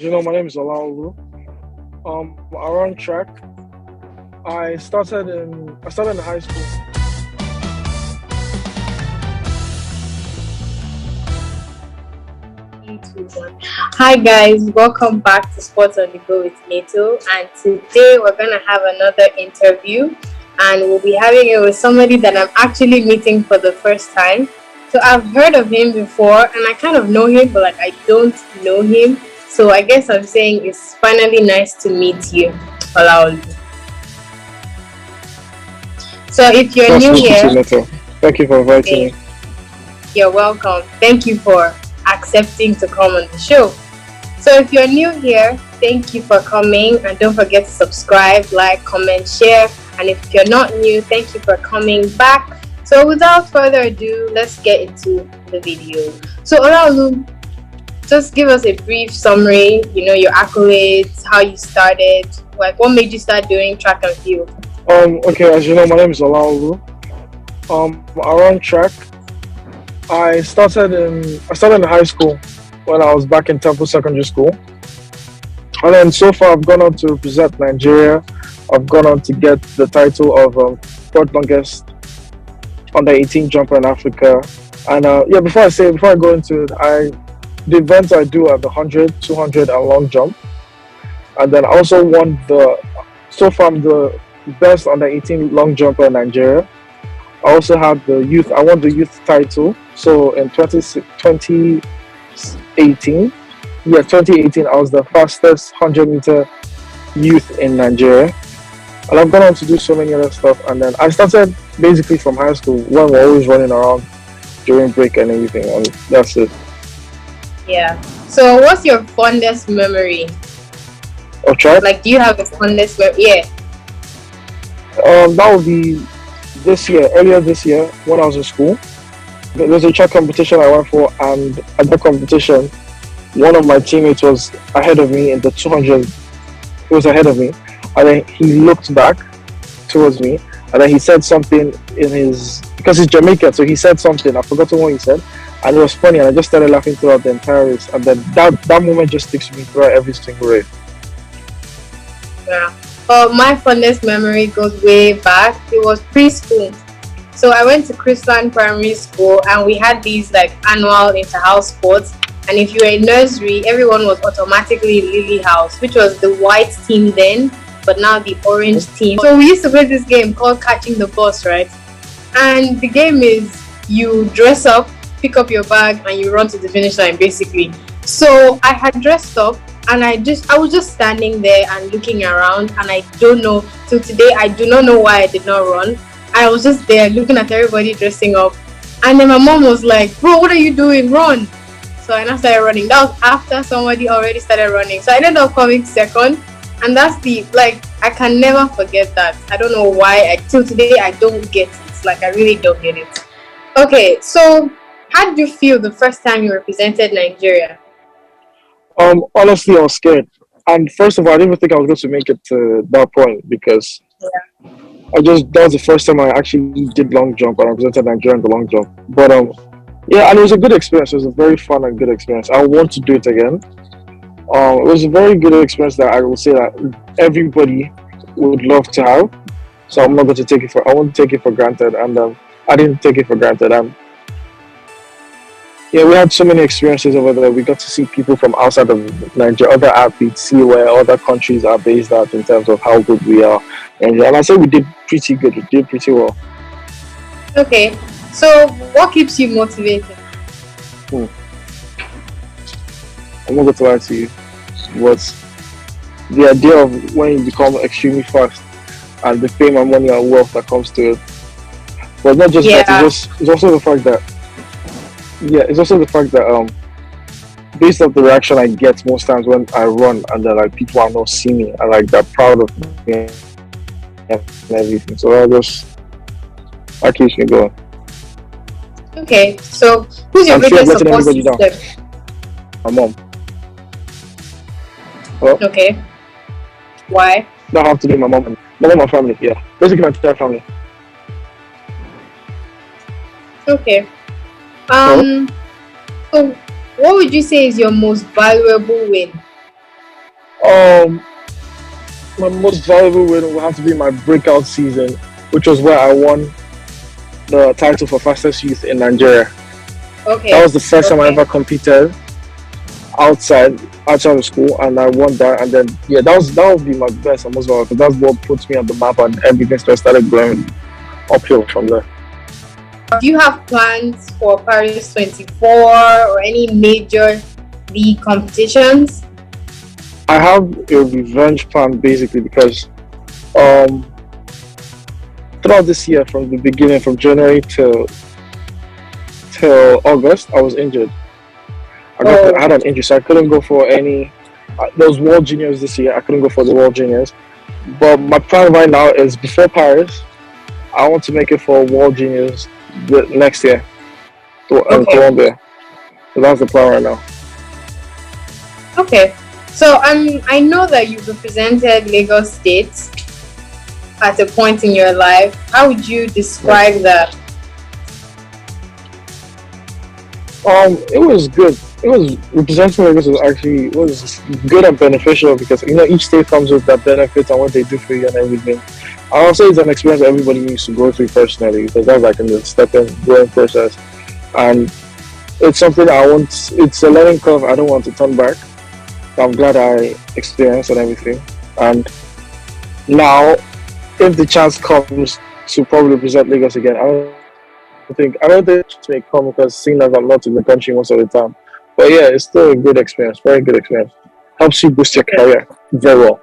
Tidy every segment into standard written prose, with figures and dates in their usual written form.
My name is Olaolu. I run track. I started in high school. Hi guys, welcome back to Sports on the Go with Nato, and today we're gonna have another interview, and we'll be having it with somebody that I'm actually meeting for the first time. So I've heard of him before, and I kind of know him, but I don't know him. So I guess I'm saying it's finally nice to meet you, Olaoulu. So if you're Nice to new meet you too, here, Neto. Thank you for inviting eh, me. you're welcome. Thank you for accepting to come on the show. So if you're new here, thank you for coming, and don't forget to subscribe, like, comment, share. And if you're not new, thank you for coming back. So without further ado, let's get into the video. So Olaolu, just give us a brief summary, your accolades, how you started, like what made you start doing track and field. Okay, as you know, my name is Olaolu. I run track. I started in high school when I was back in Temple Secondary School. And then so far I've gone on to represent Nigeria. I've gone on to get the title of third longest under 18 jumper in Africa. And before I go into it, the events I do are the 100, 200, and long jump. And then I also so far I'm the best under 18 long jumper in Nigeria. I also had I won the youth title. So in 2018, 2018, I was the fastest 100-meter youth in Nigeria. And I've gone on to do so many other stuff. And then I started basically from high school when we're always running around during break and everything. And that's it. Yeah. So what's your fondest memory? Of track? Like, do you have a fondest memory? Yeah. That would be earlier this year when I was in school. There was a track competition I went for, and at that competition, one of my teammates was ahead of me in the 200. He was ahead of me, and then he looked back towards me, and then he said something because he's Jamaican, so he said something. I've forgotten what he said, and it was funny, and I just started laughing throughout the entire race. And then that moment just sticks with me throughout every single race. Yeah. My fondest memory goes way back. It was preschool. So I went to Chrisland Primary School, and we had these like annual inter-house sports. And if you were in nursery, everyone was automatically Lily House, which was the white team then, but now the orange team. So we used to play this game called Catching the Bus, right? And the game is you dress up, pick up your bag, and you run to the finish line, basically. So I had dressed up, and I was just standing there and looking around, and I don't know, till today, I do not know why I did not run. I was just there looking at everybody dressing up, and then my mom was like, "Bro, what are you doing? Run!" So I now started running. That was after somebody already started running. So I ended up coming second, and that's I can never forget that. I don't know why. Till today, I don't get it. Like, I really don't get it. Okay, so how did you feel the first time you represented Nigeria? Honestly, I was scared. And first of all, I didn't even think I was going to make it to that point because that was the first time I actually did long jump and I represented Nigeria in the long jump. But yeah, and it was a good experience. It was a very fun and good experience. I want to do it again. It was a very good experience that I would say that everybody would love to have. So I'm not going to take it I won't take it for granted, and I didn't take it for granted. And yeah, we had so many experiences over there. We got to see people from outside of Nigeria, other athletes, see where other countries are based at in terms of how good we are. And I say we did pretty good. We did pretty well. Okay, so what keeps you motivated? I'm not going to lie to you. Was the idea of when you become extremely fast and the fame and money and wealth that comes to it. But not just that, it's also the fact that based off the reaction I get most times when I run and then like people are not see me and like they're proud of me and everything. So that keeps me going. Okay, so who's your biggest support system? My mom. Well, okay. Why? That have to do with my mom and my family, yeah. Basically my entire family. Okay. So what would you say is your most valuable win? Um, my most valuable win will have to be my breakout season, which was where I won the title for fastest youth in Nigeria. That Okay. was the first time I Okay. ever competed outside outside of school, and I won that. And then yeah, that would be my best and most valuable because that's what puts me on the map, and everything started going uphill from there. Do you have plans for Paris 24 or any major league competitions? I have a revenge plan basically because um throughout this year, from the beginning, from January till August, I was injured. I Oh, had an injury, so I couldn't go for any. There was World Juniors this year. I couldn't go for the World Juniors. But my plan right now is before Paris, I want to make it for World Juniors next year in okay. Colombia. So that's the plan right now. Okay. So I know that you represented Lagos State at a point in your life. How would you Yeah. describe that? It was good. It was representing Lagos was good and beneficial because each state comes with their benefits and what they do for you and everything. I also it's an experience that everybody needs to go through personally because that's like in the stepping growing process, and it's something I want. It's a learning curve. I don't want to turn back. I'm glad I experienced and everything, and now if the chance comes to probably represent Lagos again, I don't think it may come because seeing as I'm not in the country most of the time. But yeah, it's still a good experience, very good experience. Helps you boost your Okay. career very well.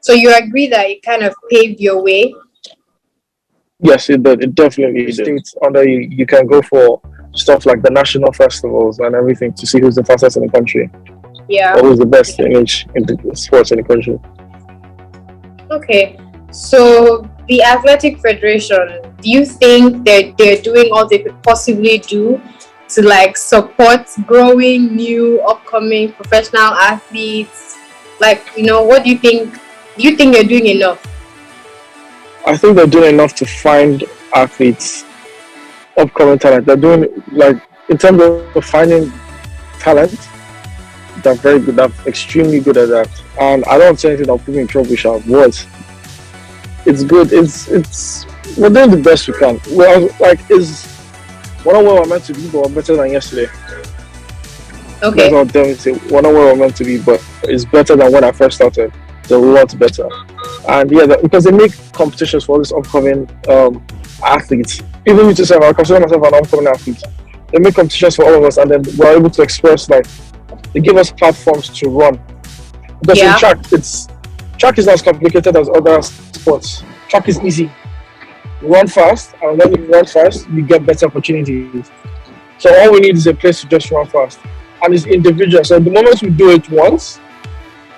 So you agree that it kind of paved your way? Yes, it did. It definitely did. States under you can go for stuff like the national festivals and everything to see who's the fastest in the country or Yeah. who's the best in each in the sports in the country. Okay. So the Athletic Federation, do you think that they're doing all they could possibly do to like support growing new upcoming professional athletes? Like, what do you think? Do you think they're doing enough? I think they're doing enough to find athletes, upcoming talent. They're doing like in terms of finding talent, they're very good. They're extremely good at that. And I don't say anything that'll put me in trouble. Shall was. It's good. It's we're doing the best we can. Well, like is one of where we're meant to be, but we're better than yesterday. That's Okay. what I'm say. We're not where we're meant to be, but it's better than when I first started. It's a lot better. And yeah, because they make competitions for all these upcoming athletes. Even me myself, I consider myself an upcoming athlete. They make competitions for all of us, and then we're able to express like they give us platforms to run. Because in Yeah. track is not as complicated as other sports. Track is easy. You run fast, and when you run fast, you get better opportunities. So all we need is a place to just run fast, and it's individual. So the moment we do it once,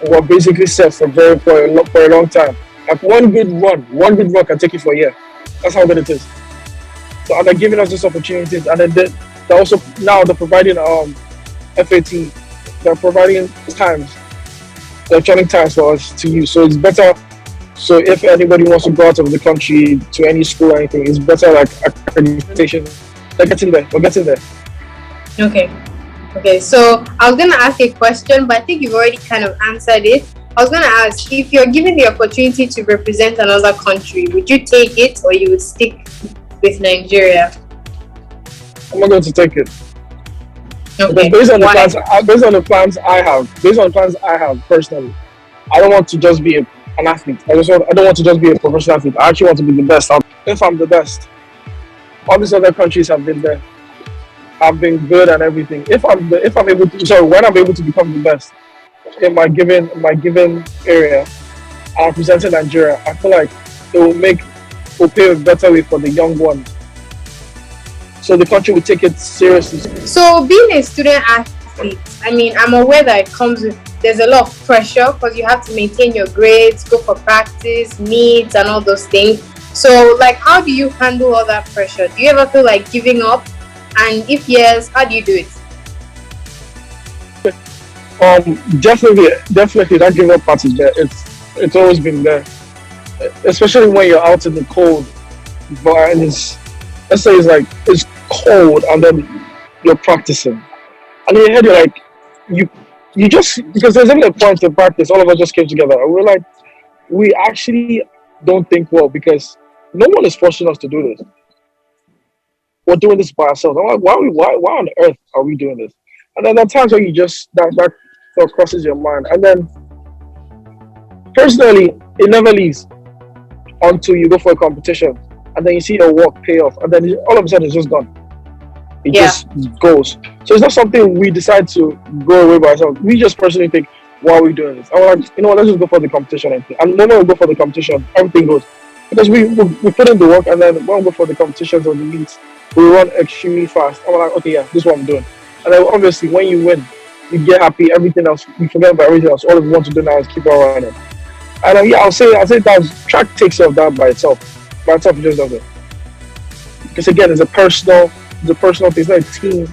we're basically set for a long time. Like one good run can take you for a year. That's how good it is. So and they're giving us these opportunities, and then they're also now they're providing FAT, they're providing times, electronic times for us to use. So it's better. So if anybody wants to go out of the country to any school or anything, it's better like accreditation. They're getting there. We're getting there. Okay. Okay. So I was gonna ask a question, but I think you've already kind of answered it. I was gonna ask if you're given the opportunity to represent another country, would you take it or you would stick with Nigeria? I'm not going to take it. Because Okay. Why? based on the plans I have personally, I don't want to just be an athlete. I don't want to just be a professional athlete. I actually want to be the best. If I'm the best, all these other countries have been there, have been good and everything. If I'm able to, sorry, when I'm able to become the best in my given area, and I'm presenting Nigeria, I feel like will pave a better way for the young ones. So the country will take it seriously. So being a student athlete, I mean, I'm aware that it comes with there's a lot of pressure because you have to maintain your grades, go for practice, meets, and all those things. So, like, how do you handle all that pressure? Do you ever feel like giving up? And if yes, how do you do it? Definitely that give up part is there. It's always been there, especially when you're out in the cold. But and let's say it's cold and then you're practicing, and in your head you're like you you just because there's only a point in practice, all of us just came together and we're like, we actually don't think well because no one is forcing us to do this. We're doing this by ourselves. I'm like, why on earth are we doing this? And then there are times where you just that thought crosses your mind. And then personally, it never leaves until you go for a competition and then you see your work pay off and then all of a sudden it's just gone. It Yeah. just goes. So it's not something we decide to go away by ourselves. We just personally think, why are we doing this? I'm like, you know what, let's just go for the competition. And the moment we go for the competition, everything goes. Because we put in the work and then when we go for the competitions or the meets, we run extremely fast. I'm like, okay, yeah, this is what I'm doing. And then obviously when you win, you get happy, everything else, you forget about everything else. All you want to do now is keep on running. And yeah, I'll say that track takes care of that by itself. By itself, it just does it. Because again, it's a personal thing. It's not a team.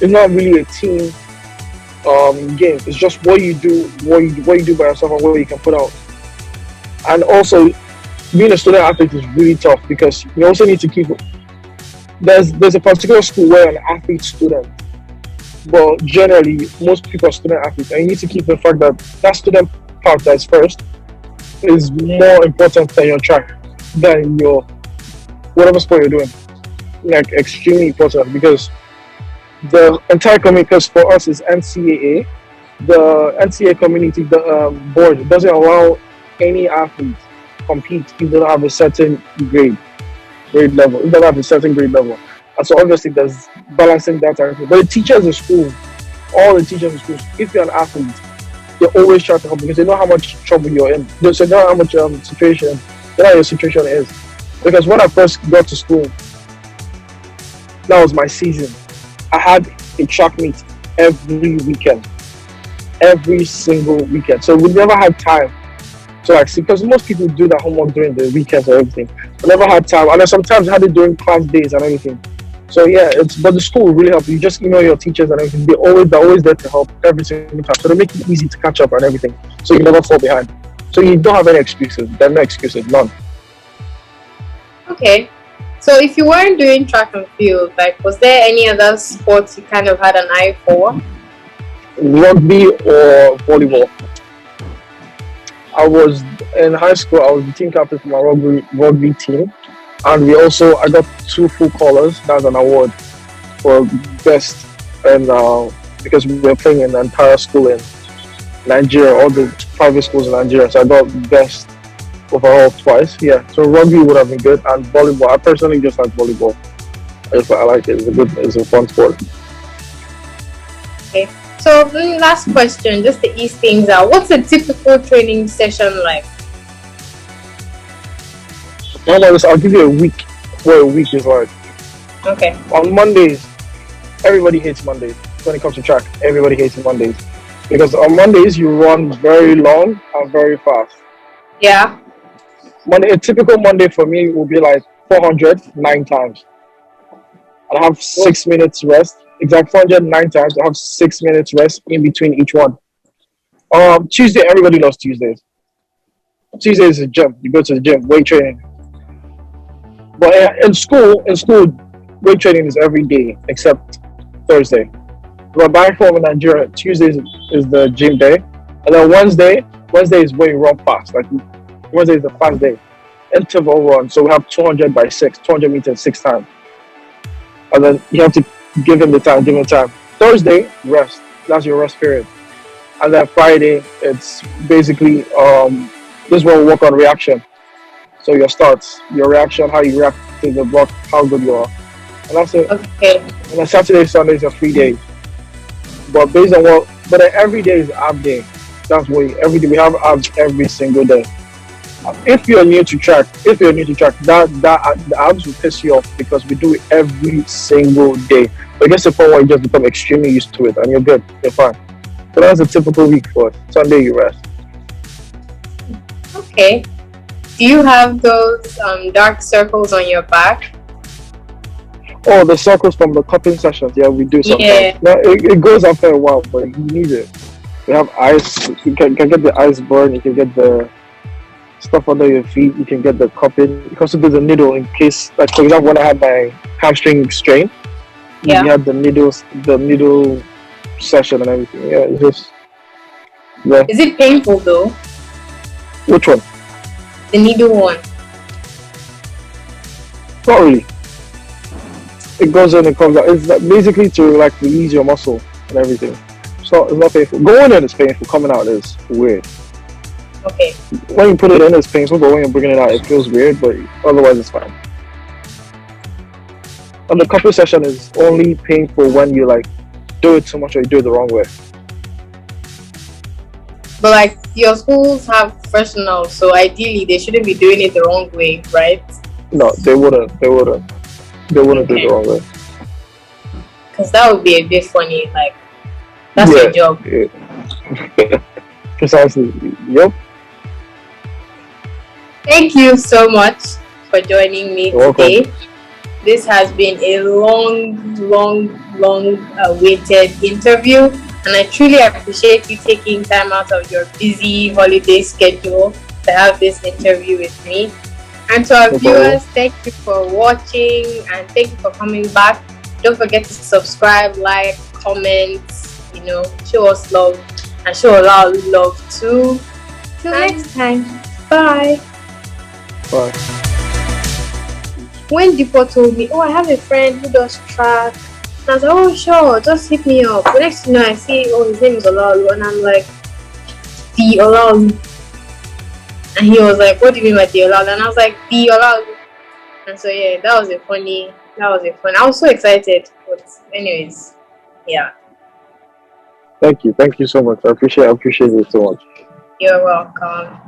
It's not really a team game. It's just what you do, what you do by yourself, and what you can put out. And also, being a student athlete is really tough because you also need to keep. There's a particular school where an athlete student, but generally most people are student athletes, and you need to keep the fact that that student part that's first is more important than your track, than your whatever sport you're doing. Like extremely important because the entire community, because for us it's NCAA, the NCAA community, the board doesn't allow any athlete compete if they don't have a certain grade level. If they don't have a certain grade level, and so obviously there's balancing that and everything. But the teachers in school, all the teachers in school, if you're an athlete, they always try to help because they know how much trouble you're in. They know how much situation, they know how your situation is. Because when I first got to school, that was my season. I had a track meet every weekend, every single weekend. So we never had time to like see because most people do that homework during the weekends or everything. We never had time, and then sometimes I had it during class days and everything. So yeah, it's but the school will really help. You just email your teachers and everything. They're always there to help every single time. So they make it easy to catch up and everything. So you never fall behind. So you don't have any excuses. There are no excuses, none. Okay. So if you weren't doing track and field, like was there any other sports you kind of had an eye for? Rugby or volleyball. I was in high school. I was the team captain for my rugby team, and I got two full colors. That's an award for best, and because we were playing in the entire school in Nigeria, all the private schools in Nigeria. So I got best overall twice. Yeah. So rugby would have been good, and volleyball. I personally just like volleyball. I like it. It's a fun sport. Okay. So last question, just to ease things out. What's a typical training session like? I'll give you a week. What a week is like. Okay. On Mondays, everybody hates Mondays. When it comes to track, everybody hates Mondays because on Mondays you run very long and very fast. Yeah. A typical Monday for me will be like 400 9 times. And I have 6 minutes rest. Exact 400 9 times. I have 6 minutes rest in between each one. Tuesday, everybody loves Tuesdays. Tuesday is a gym. You go to the gym, weight training. But in school, weight training is every day except Thursday. But back home in Nigeria, Tuesday is the gym day, and then Wednesday is where you run fast. Like Wednesday is the fast day, interval run. So we have 200 by 200 meters 6 times, and then you have to give him the time. Thursday, rest. That's your rest period, and then Friday, it's basically this is where we work on reaction. So your starts, your reaction, how you react to the block, how good you are, and that's it. Okay. And then Saturday, Sundays are free days. But then every day is ab day. That's why every day we have abs every single day. If you're new to track, that the abs will piss you off because we do it every single day. But it gets to the point where you just become extremely used to it and you're good, you're fine. So that's a typical week for us. Sunday you rest. Okay. Do you have those dark circles on your back? Oh, the circles from the cupping sessions, yeah, we do sometimes. Yeah. No, it goes after a while, but you need it. We have ice, you can get the ice burn, you can get the stuff under your feet, you can get the cupping. You can also do the needle in case, like for example, when I had my hamstring strain, Yeah. we had the needle session and everything. Yeah, it's just Yeah. Is it painful though? Which one? The needle one. Not really. It goes in and comes out. It's like basically to like release your muscle and everything. It's not painful. Going in is painful. Coming out is weird. Okay. When you put it in, it's painful, but when you're bringing it out, it feels weird. But otherwise, it's fine. And the couple session is only painful when you like do it too much or you do it the wrong way. But like your schools have professionals, so ideally they shouldn't be doing it the wrong way, right? No, they wouldn't. They wouldn't do it the wrong way. Because that would be a bit funny. Like that's your job. Yeah. Precisely. Yep. Thank you so much for joining me today. Welcome. This has been a long awaited interview, and I truly appreciate you taking time out of your busy holiday schedule to have this interview with me. And to our viewers, thank you for watching and thank you for coming back. Don't forget to subscribe, like, comment, show us love and show Olaolu love too. Till next time, bye. Bye. When Deepo told me, I have a friend who does track, and I was like, oh sure, just hit me up. The next thing I see, his name is Olaolu, and I'm like, the Olaolu. And he was like, what do you mean by the Olaolu? And I was like, the Olaolu. And so yeah, that was fun. I was so excited. But anyways, yeah. Thank you so much. I appreciate it so much. You're welcome.